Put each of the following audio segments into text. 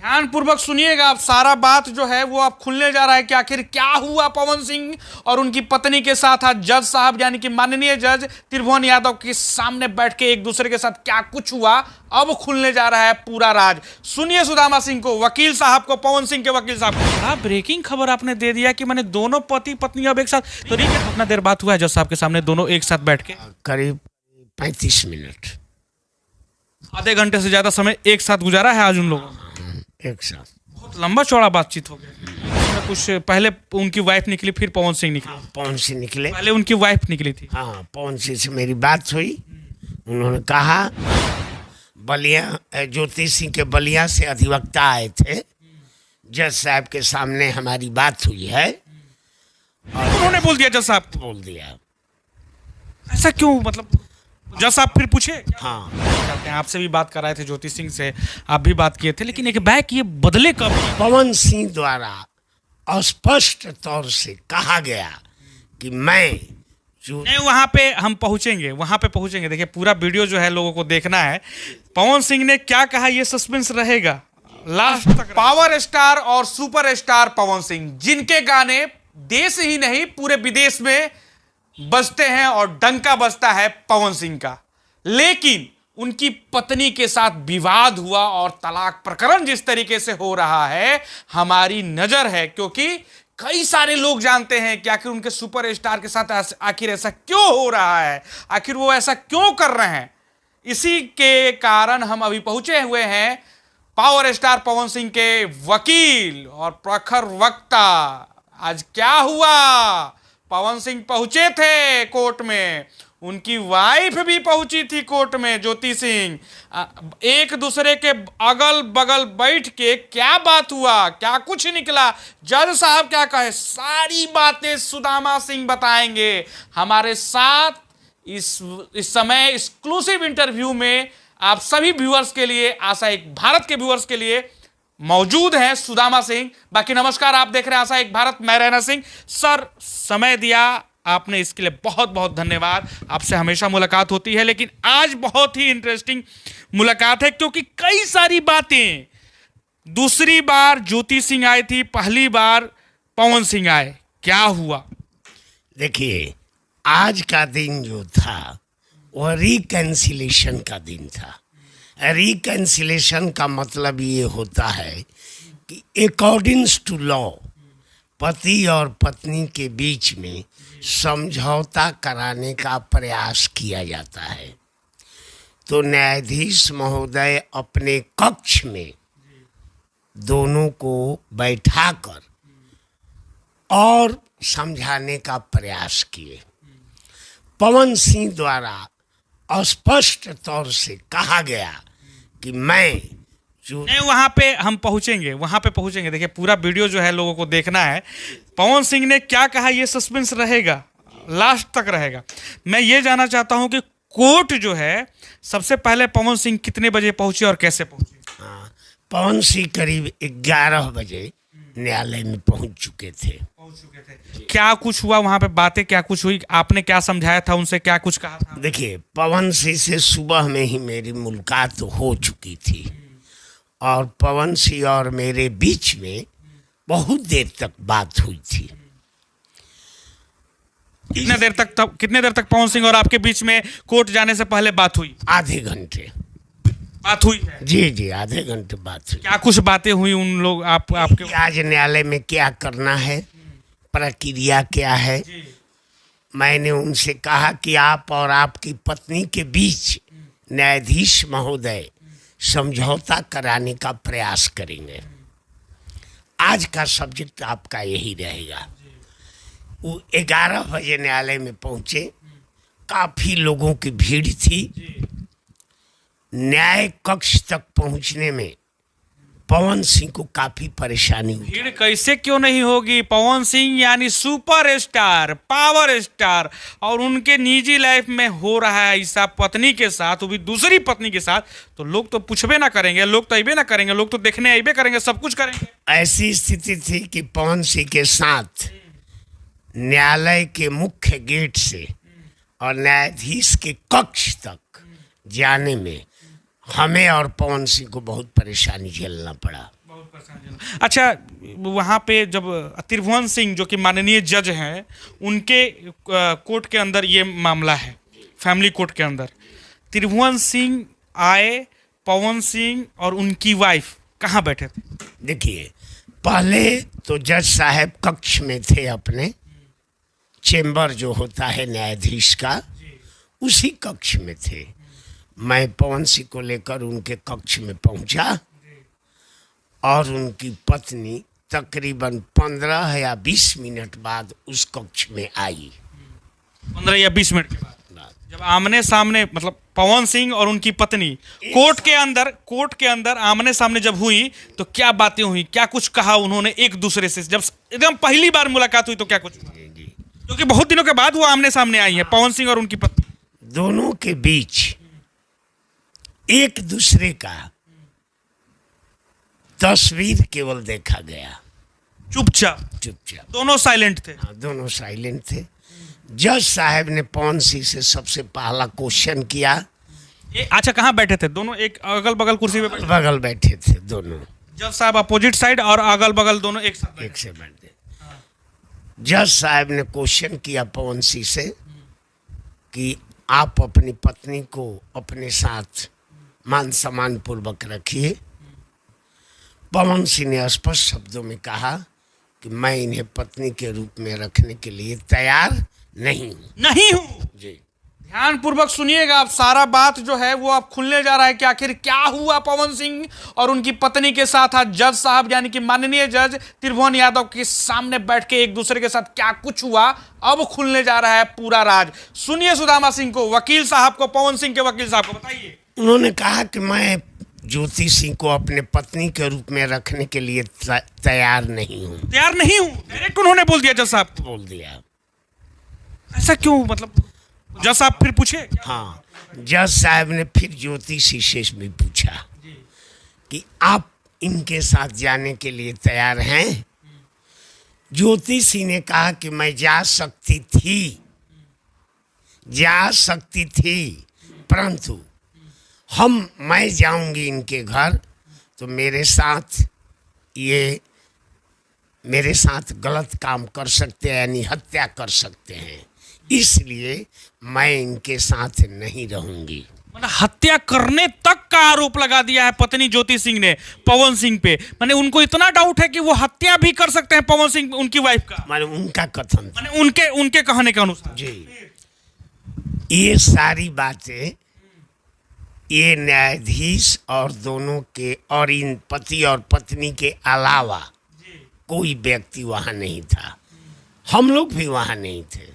ध्यानपूर्वक सुनिएगा, आप सारा बात जो है वो आप खुलने जा रहा है कि आखिर क्या हुआ पवन सिंह और उनकी पत्नी के साथ। आज जज साहब यानी कि माननीय जज त्रिभुवन यादव के सामने बैठ के एक दूसरे के साथ क्या कुछ हुआ, अब खुलने जा रहा है पूरा राज। सुनिए सुदामा सिंह को, वकील साहब को, पवन सिंह के वकील साहब को। बड़ा ब्रेकिंग खबर आपने दे दिया कि मैंने दोनों पति पत्नी अब एक साथ। तो कितना देर बात हुआ है जज साहब के सामने दोनों एक साथ बैठ के? करीब 35 मिनट, आधे घंटे से ज्यादा समय एक साथ गुजारा है आज उन लोगों ने एक साथ। बहुत लंबा चौड़ा बातचीत हो गया। कुछ पहले उनकी वाइफ निकली, फिर पवन सिंह निकले। पवन सिंह निकले, पहले उनकी वाइफ निकली थी। हाँ, पवन सिंह से मेरी बात हुई। उन्होंने कहा बलिया, ज्योति सिंह के बलिया से अधिवक्ता आए थे, जज साहब के सामने हमारी बात हुई है। और उन्होंने बोल दिया, जज साहब बोल दिया। ऐसा क्यों? मतलब जज साहब फिर पूछे? हाँ, कहते हैं आपसे भी बात कर रहे थे, ज्योति सिंह से आप भी बात किए थे, लेकिन एक बैक ये बदले कब? पवन सिंह द्वारा स्पष्ट तौर से कहा गया कि मैं नहीं, वहां पे हम पहुंचेंगे, वहां पे पहुंचेंगे। देखिए पूरा वीडियो जो है लोगों को देखना है। पवन सिंह ने क्या कहा ये सस्पेंस रहेगा लास्ट तक। पावर स्टार और सुपर स्टार पवन सिंह, जिनके गाने देश ही नहीं पूरे विदेश में बजते हैं और डंका बजता है पवन सिंह का, लेकिन उनकी पत्नी के साथ विवाद हुआ और तलाक प्रकरण जिस तरीके से हो रहा है हमारी नजर है, क्योंकि कई सारे लोग जानते हैं कि आखिर उनके सुपर स्टार के साथ आखिर ऐसा क्यों हो रहा है, आखिर वो ऐसा क्यों कर रहे हैं। इसी के कारण हम अभी पहुंचे हुए हैं पावर स्टार पवन सिंह के वकील और प्रखर वक्ता। आज क्या हुआ? पवन सिंह पहुंचे थे कोर्ट में, उनकी वाइफ भी पहुंची थी कोर्ट में, ज्योति सिंह। एक दूसरे के अगल बगल बैठ के क्या बात हुआ, क्या कुछ निकला, जज साहब क्या कहे, सारी बातें सुदामा सिंह बताएंगे हमारे साथ। इस समय एक्सक्लूसिव इंटरव्यू में आप सभी व्यूअर्स के लिए, आशा एक भारत के व्यूअर्स के लिए मौजूद हैं सुदामा सिंह। बाकी नमस्कार, आप देख रहे हैं आशा एक भारत, मैं रैना सिंह। सर, समय दिया आपने, इसके लिए बहुत बहुत धन्यवाद। आपसे हमेशा मुलाकात होती है, लेकिन आज बहुत ही इंटरेस्टिंग मुलाकात है, क्योंकि कई सारी बातें, दूसरी बार ज्योति सिंह आई थी, पहली बार पवन सिंह आए, क्या हुआ? देखिए, आज का दिन जो था वह रिकन्सिलेशन का दिन था। रिकन्सिलेशन का मतलब ये होता है कि अकॉर्डिंग्स टू लॉ पति और पत्नी के बीच में समझौता कराने का प्रयास किया जाता है। तो न्यायाधीश महोदय अपने कक्ष में दोनों को बैठाकर और समझाने का प्रयास किए। पवन सिंह द्वारा स्पष्ट तौर से कहा गया कि मैं नहीं, वहां पे हम पहुंचेंगे, वहां पे पहुंचेंगे। देखिए पूरा वीडियो जो है लोगों को देखना है। पवन सिंह ने क्या कहा ये सस्पेंस रहेगा, लास्ट तक रहेगा। मैं ये जानना चाहता हूं कि कोर्ट जो है, सबसे पहले पवन सिंह कितने बजे पहुंचे और कैसे पहुंचे? हाँ, पवन सिंह करीब 11 बजे न्यायालय में पहुंच चुके थे। क्या कुछ हुआ वहां पे, बातें क्या कुछ हुई, आपने क्या समझाया था उनसे, क्या कुछ कहा था? देखिए, पवन सिंह से सुबह में ही मेरी मुलाकात हो चुकी थी और पवन सिंह और मेरे बीच में बहुत देर तक बात हुई थी। कितने देर तक पवन सिंह और आपके बीच में कोर्ट जाने से पहले बात हुई? आधे घंटे बात हुई है? जी, आधे घंटे बात हुई। क्या कुछ बातें हुई उन लोग आपके? आज न्यायालय में क्या करना है, प्रक्रिया क्या है। मैंने उनसे कहा कि आप और आपकी पत्नी के बीच न्यायाधीश महोदय समझौता कराने का प्रयास करेंगे। आज का सब्जेक्ट आपका यही रहेगा। वो 11 बजे न्यायालय में पहुंचे, काफी लोगों की भीड़ थी। न्याय कक्ष तक पहुंचने में पवन सिंह को काफी परेशानी हुई। भीड़ कैसे क्यों नहीं होगी? पवन सिंह यानी सुपर स्टार, पावर स्टार, और उनके निजी लाइफ में हो रहा है ऐसा पत्नी के साथ, वो भी दूसरी पत्नी के साथ, तो लोग तो पूछबे ना करेंगे, लोग तो अबे ना करेंगे, लोग तो देखने अबे करेंगे, सब कुछ करेंगे। ऐसी स्थिति थी कि पवन सिंह के साथ न्यायालय के मुख्य गेट से और न्यायाधीश के कक्ष तक जाने में हमें और पवन सिंह को बहुत परेशानी झेलना पड़ा। अच्छा, वहाँ पे जब त्रिभुवन सिंह जो कि माननीय जज हैं, उनके कोर्ट के अंदर ये मामला है, फैमिली कोर्ट के अंदर त्रिभुवन सिंह आए, पवन सिंह और उनकी वाइफ कहाँ बैठे थे? देखिए, पहले तो जज साहब कक्ष में थे, अपने चेंबर जो होता है न्यायाधीश का, उसी कक्ष में थे। मैं पवन सिंह को लेकर उनके कक्ष में पहुंचा और उनकी पत्नी तकरीबन 15 या 20 मिनट बाद उस कक्ष में आई। 15 या 20 मिनट के बाद जब आमने सामने, मतलब पवन सिंह और उनकी पत्नी कोर्ट के अंदर आमने सामने जब हुई, तो क्या बातें हुई, क्या कुछ कहा उन्होंने एक दूसरे से? जब एकदम पहली बार मुलाकात हुई तो क्या कुछ हुआ? क्योंकि बहुत दिनों के बाद वो आमने सामने आई है, पवन सिंह और उनकी पत्नी। दोनों के बीच एक दूसरे का तस्वीर केवल देखा गया, चुपचाप दोनों साइलेंट थे। हाँ, दोनों साइलेंट थे। जज साहब ने पवन सिंह से सबसे पहला क्वेश्चन किया। अच्छा, कहाँ बैठे थे दोनों? एक अगल बगल कुर्सी पे बगल बैठे थे दोनों। जज साहब अपोजिट साइड और अगल बगल दोनों एक से बैठे। जज साहब ने क्वेश्चन किया पवन सिंह से कि आप अपनी पत्नी को अपने साथ मान सम्मान पूर्वक रखिए। पवन सिंह ने स्पष्ट शब्दों में कहा कि मैं इन्हें पत्नी के रूप में रखने के लिए तैयार नहीं हूँ जी। ध्यान पूर्वक सुनिएगा, आप सारा बात जो है वो आप खुलने जा रहा है कि आखिर क्या हुआ पवन सिंह और उनकी पत्नी के साथ। आज जज साहब यानी कि माननीय जज त्रिभुवन यादव के सामने बैठ के एक दूसरे के साथ क्या कुछ हुआ, अब खुलने जा रहा है पूरा राज। सुनिए सुदामा सिंह को, वकील साहब को, पवन सिंह के वकील साहब को बताइए। उन्होंने कहा कि मैं ज्योति सिंह को अपने पत्नी के रूप में रखने के लिए तैयार नहीं हूँ। डायरेक्ट उन्होंने बोल दिया, जज साहब बोल दिया। ऐसा क्यों? मतलब जज साहब फिर पूछे? हाँ, जज साहब ने फिर ज्योति सिंह से भी पूछा कि आप इनके साथ जाने के लिए तैयार हैं? ज्योति सिंह ने कहा कि मैं जा सकती थी, परंतु मैं जाऊंगी इनके घर तो मेरे साथ गलत काम कर सकते हैं, यानी हत्या कर सकते हैं, इसलिए मैं इनके साथ नहीं रहूंगी। मतलब हत्या करने तक का आरोप लगा दिया है पत्नी ज्योति सिंह ने पवन सिंह पे। माने उनको इतना डाउट है कि वो हत्या भी कर सकते हैं पवन सिंह, उनकी वाइफ का। माने उनका कथन, माने उनके कहने के अनुसार जी। ये सारी बातें ये न्यायाधीश और दोनों के और इन पति और पत्नी के अलावा कोई व्यक्ति वहाँ नहीं था। हम लोग भी वहाँ नहीं थे,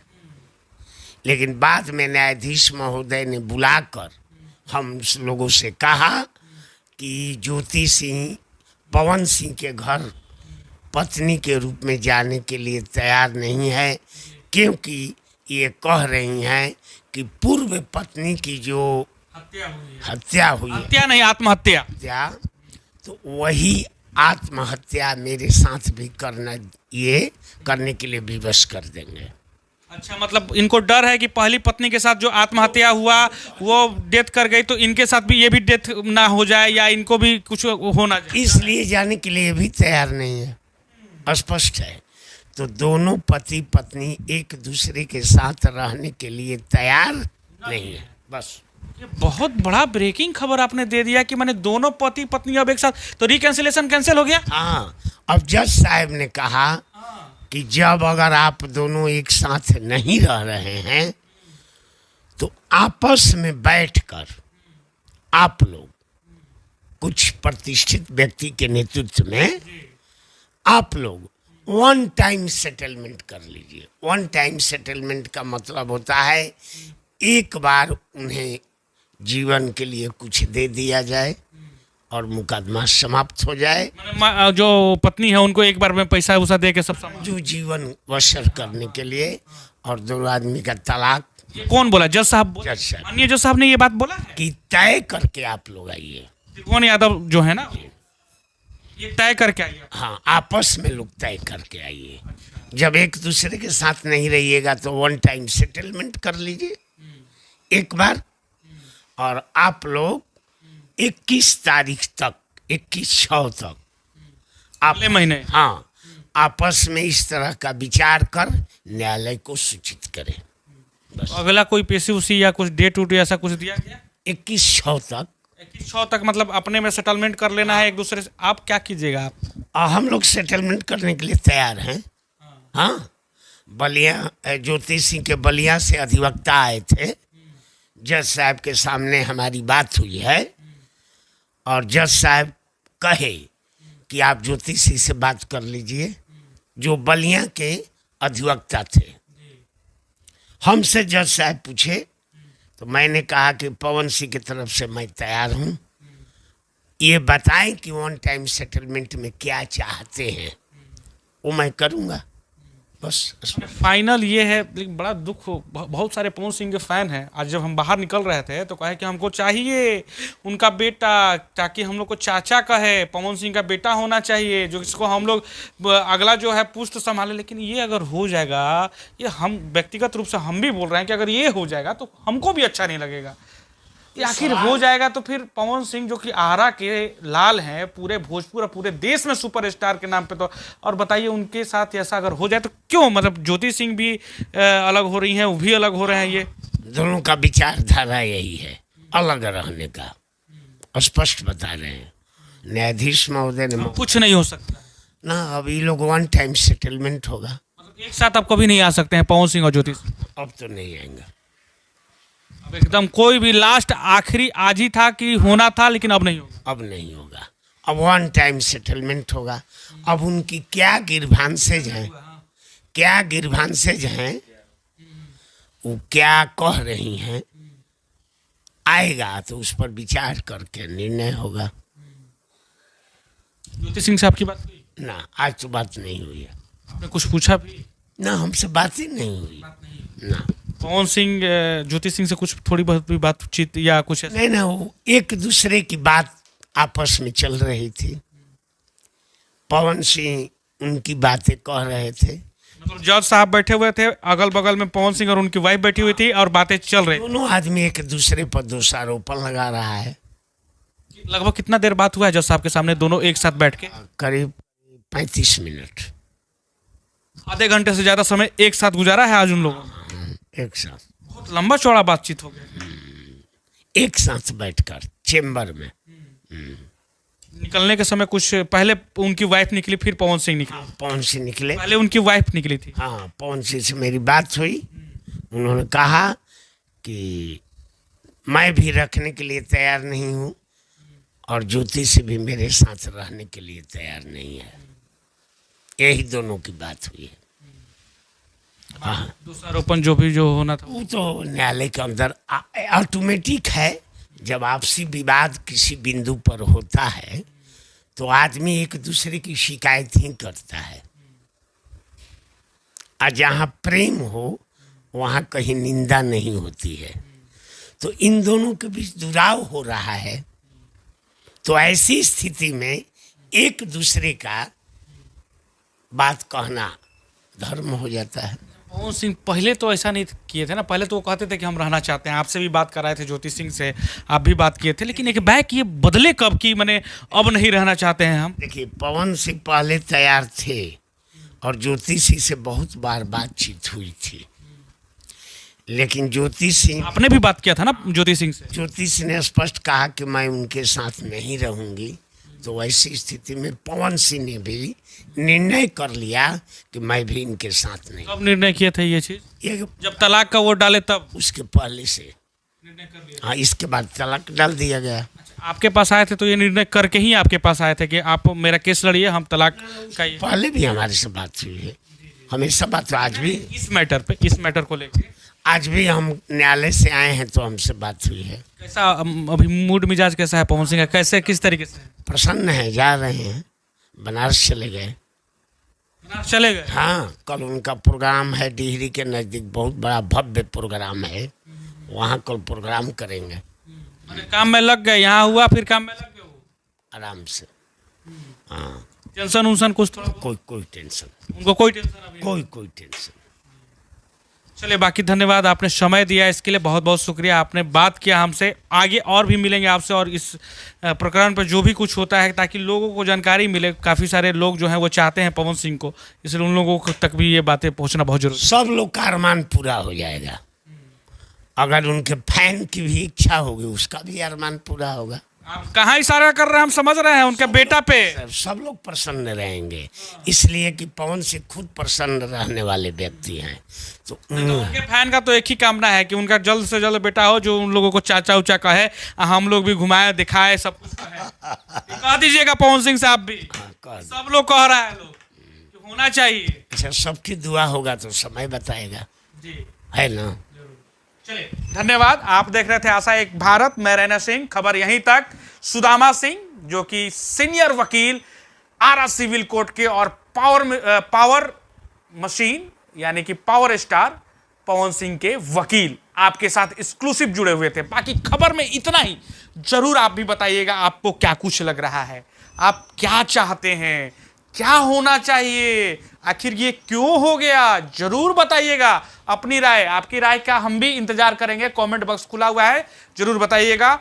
लेकिन बाद में न्यायाधीश महोदय ने बुलाकर हम लोगों से कहा कि ज्योति सिंह पवन सिंह के घर पत्नी के रूप में जाने के लिए तैयार नहीं है, क्योंकि ये कह रही हैं कि पूर्व पत्नी की जो हत्या हुई, हत्या नहीं आत्महत्या, तो वही आत्महत्या मेरे साथ भी करने के लिए विवश कर देंगे। अच्छा, मतलब इनको डर है कि पहली पत्नी के साथ जो आत्महत्या हुआ वो डेथ कर गई, तो इनके साथ भी ये भी डेथ ना हो जाए या इनको भी कुछ होना जाए, इसलिए जाने के लिए भी तैयार नहीं है। स्पष्ट है। तो दोनों पति पत्नी एक दूसरे के साथ रहने के लिए तैयार नहीं है। बस ये बहुत बड़ा ब्रेकिंग खबर आपने दे दिया कि मैंने दोनों पति पत्नी अब एक साथ, तो रिकैंसिलेशन कैंसिल हो गया। हाँ, अब जज साहब ने कहा कि जब अगर आप दोनों एक साथ नहीं रह रहे हैं तो आपस में बैठकर आप लोग कुछ प्रतिष्ठित व्यक्ति के नेतृत्व में आप लोग वन टाइम सेटलमेंट कर लीजिए। वन टाइम सेटलमेंट का मतलब होता है एक बार उन्हें जीवन के लिए कुछ दे दिया जाए और मुकदमा समाप्त हो जाए। जो पत्नी है उनको एक बार में पैसा वैसा दे के सब जो जीवन बसर करने के लिए, और दोनों आदमी का तलाक। कौन बोला? जज साहब। माननीय जज साहब ने ये बात बोला कि तय करके आप लोग आइए। त्रिभुवन यादव जो है ना, ये तय करके आइए। हाँ, आपस में लोग तय करके आइए। जब एक दूसरे के साथ नहीं रहिएगा तो वन टाइम सेटलमेंट कर लीजिए एक बार, और आप लोग 21 तारीख तक 21/6 तक अगले महीने। हाँ, आपस में इस तरह का विचार कर न्यायालय को सूचित करें। तो अगला कोई पेशी उसी या कुछ डेट उट ऐसा कुछ दिया गया? 2100 तक। 2100 तक मतलब अपने में सेटलमेंट कर लेना है एक दूसरे से। आप क्या कीजिएगा आप? हम लोग सेटलमेंट करने के लिए तैयार हैं। हाँ, बलिया ज्योति सिंह के बलिया से अधिवक्ता आए थे, जज साहब के सामने हमारी बात हुई है और जज साहब कहे कि आप ज्योति सिंह से बात कर लीजिए, जो बलिया के अधिवक्ता थे। हमसे जज साहब पूछे तो मैंने कहा कि पवन सिंह की तरफ से मैं तैयार हूँ, ये बताएं कि वन टाइम सेटलमेंट में क्या चाहते हैं, वो मैं करूँगा बस। फाइनल ये है। लेकिन बड़ा दुख हो, बहुत सारे पवन सिंह के फैन हैं। आज जब हम बाहर निकल रहे थे तो कहे कि हमको चाहिए उनका बेटा, ताकि हम लोग को चाचा कहे, पवन सिंह का बेटा होना चाहिए जो इसको हम लोग अगला जो है पुश्त संभाले। लेकिन ये अगर हो जाएगा, ये हम व्यक्तिगत रूप से हम भी बोल रहे हैं कि अगर ये हो जाएगा तो हमको भी अच्छा नहीं लगेगा। ये आखिर हो जाएगा तो फिर पवन सिंह जो कि आरा के लाल हैं, पूरे भोजपुर और पूरे देश में सुपरस्टार के नाम पे, तो और बताइए उनके साथ ऐसा अगर हो जाए तो क्यों, मतलब ज्योति सिंह भी अलग हो रही हैं, वो भी अलग हो रहे हैं। ये दोनों का विचारधारा यही है, अलग रहने का, स्पष्ट बता रहे हैं न्यायाधीश महोदय ने। कुछ नहीं हो सकता ना, अब ये लोग वन टाइम सेटलमेंट होगा। मतलब एक साथ अब कभी नहीं आ सकते हैं पवन सिंह और ज्योति सिंह? अब तो नहीं आएंगे। अब एकदम कोई भी लास्ट आखिरी आज ही था कि होना था, लेकिन अब नहीं होगा। अब नहीं होगा, अब वन टाइम सेटलमेंट होगा। अब उनकी क्या गिरभांसेज हैं, क्या गिरभांसेज हैं, वो क्या कह रही हैं, आएगा तो उस पर विचार करके निर्णय होगा। ज्योति सिंह से आपकी बात हुई? ना, आज तो बात नहीं हुई है। आपने कुछ पूछा भी? ना, हमसे बात ही नहीं हुई। ना, पवन सिंह ज्योति सिंह से कुछ थोड़ी बहुत भी बातचीत या कुछ ऐसा? नहीं ना, वो एक दूसरे की बात आपस में चल रही थी। पवन सिंह उनकी बातें कह रहे थे। मतलब जज साहब बैठे हुए थे, अगल बगल में पवन सिंह और उनकी वाइफ बैठी हुई थी और बातें चल रही। दोनों आदमी एक दूसरे पर दोषारोपण लगा रहा है। लगभग कितना देर बात हुआ है जज साहब के सामने दोनों एक साथ बैठ के? करीब 35 मिनट। आधे घंटे से ज्यादा समय एक साथ गुजारा है आज उन लोगों ने। एक साथ बहुत लंबा चौड़ा बातचीत हो गया। एक साथ बैठकर चेम्बर में। निकलने के समय कुछ पहले उनकी वाइफ निकली, फिर पवन सिंह निकले। पवन सिंह निकले, पहले उनकी वाइफ निकली थी। हाँ, पवन सिंह से मेरी बात हुई। उन्होंने कहा कि मैं भी रखने के लिए तैयार नहीं हूँ और ज्योति से भी मेरे साथ रहने के लिए तैयार नहीं है। यही दोनों की बात हुई है। हाँ, दोषारोपण जो भी जो होना था वो तो न्यायालय के अंदर ऑटोमेटिक है। जब आपसी विवाद किसी बिंदु पर होता है तो आदमी एक दूसरे की शिकायत ही करता है। और जहाँ प्रेम हो वहाँ कहीं निंदा नहीं होती है। तो इन दोनों के बीच दुराव हो रहा है, तो ऐसी स्थिति में एक दूसरे का बात कहना धर्म हो जाता है। पवन सिंह पहले तो ऐसा नहीं किए थे ना, पहले तो वो कहते थे कि हम रहना चाहते हैं। आपसे भी बात कराए थे, ज्योति सिंह से आप भी बात किए थे, लेकिन एक बैक ये बदले कब की, मैंने अब नहीं रहना चाहते हैं हम? देखिए, पवन सिंह पहले तैयार थे और ज्योति सिंह से बहुत बार बातचीत हुई थी, लेकिन ज्योति सिंह, आपने भी बात किया था ना ज्योति सिंह से? ज्योति सिंह ने स्पष्ट कहा कि मैं उनके साथ नहीं रहूंगी। तो ऐसी स्थिति में पवन सिंह ने भी निर्णय कर लिया कि मैं भी इनके साथ नहीं। कब निर्णय किए थे ये चीज? ये जब तलाक का वोट डाले तब उसके पहले से निर्णय कर लिया? हाँ, इसके बाद तलाक डाल दिया गया। आपके पास आए थे तो ये निर्णय करके ही आपके पास आए थे कि आप मेरा केस लड़िए, हम तलाक का ये? पहले भी हमारे से बात हुई है, हमेशा बात। आज भी इस मैटर पे, इस मैटर को लेकर आज भी हम न्यायालय से आए हैं तो हमसे बात हुई है। कैसा अभी मूड मिजाज कैसा है पवन सिंह का, कैसे किस तरीके से? प्रसन्न है, जा रहे हैं, बनारस चले गए। बनारस चले गए? हाँ, कल उनका प्रोग्राम है डिहरी के नज़दीक, बहुत बड़ा भव्य प्रोग्राम है, वहाँ कल प्रोग्राम करेंगे। मैंने काम में लग गए, यहाँ हुआ फिर काम में लग गए वो? आराम से। हाँ, टेंशन उनसन कुछ थोड़ा? कोई टेंशन, उनको कोई टेंशन अभी? कोई टेंशन। चलिए, बाकी धन्यवाद, आपने समय दिया इसके लिए बहुत बहुत शुक्रिया। आपने बात किया हमसे, आगे और भी मिलेंगे आपसे, और इस प्रकरण पर जो भी कुछ होता है ताकि लोगों को जानकारी मिले। काफ़ी सारे लोग जो हैं वो चाहते हैं पवन सिंह को, इसलिए उन लोगों तक भी ये बातें पहुंचना बहुत जरूरी है। सब लोग का अरमान पूरा हो जाएगा। अगर उनके फैन की भी इच्छा होगी उसका भी अरमान पूरा होगा। आप कहाँ इशारा कर रहे हैं, हम समझ रहे हैं, उनके बेटा पे सब लोग प्रसन्न रहेंगे, इसलिए कि पवन सिंह खुद प्रसन्न रहने वाले व्यक्ति हैं। तो उनके फैन का तो एक ही कामना है कि उनका जल्द से जल्द बेटा हो, जो उन लोगों को चाचा उचा कहे, हम लोग भी घुमाए दिखाए, सब कुछ कहे। कह दीजिएगा पवन सिंह साहब भी, सब लोग कह रहा है लोग कि होना चाहिए। अच्छा, सबकी दुआ होगा तो समय बताएगा जी, है ना। चलिए, धन्यवाद। आप देख रहे थे आशा एक भारत, मैं रैना सिंह। खबर यहीं तक। सुदामा सिंह जो कि सीनियर वकील आरा सिविल कोर्ट के और पावर मशीन यानी कि पावर स्टार पवन सिंह के वकील आपके साथ एक्सक्लूसिव जुड़े हुए थे। बाकी खबर में इतना ही। जरूर आप भी बताइएगा आपको क्या कुछ लग रहा है, आप क्या चाहते हैं, क्या होना चाहिए, आखिर ये क्यों हो गया, जरूर बताइएगा अपनी राय। आपकी राय का हम भी इंतजार करेंगे, कमेंट बॉक्स खुला हुआ है, जरूर बताइएगा।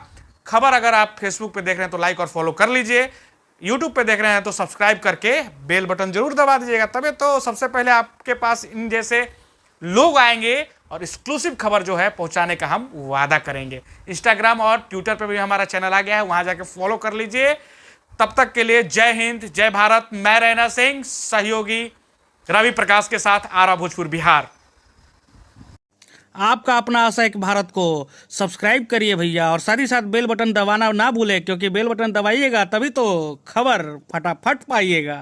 खबर अगर आप फेसबुक पे देख रहे हैं तो लाइक और फॉलो कर लीजिए, यूट्यूब पे देख रहे हैं तो सब्सक्राइब करके बेल बटन जरूर दबा दीजिएगा, तभी तो सबसे पहले आपके पास इन जैसे लोग आएंगे और एक्सक्लूसिव खबर जो है पहुंचाने का हम वादा करेंगे। इंस्टाग्राम और ट्विटर पे भी हमारा चैनल आ गया है, वहां जाके फॉलो कर लीजिए। तब तक के लिए जय हिंद, जय भारत। मैं रैना सिंह, सहयोगी रवि प्रकाश के साथ, आरा भोजपुर बिहार। आपका अपना आशा एक भारत को सब्सक्राइब करिए भैया, और साथ ही साथ बेल बटन दबाना ना भूले, क्योंकि बेल बटन दबाइएगा तभी तो खबर फटाफट पाइएगा।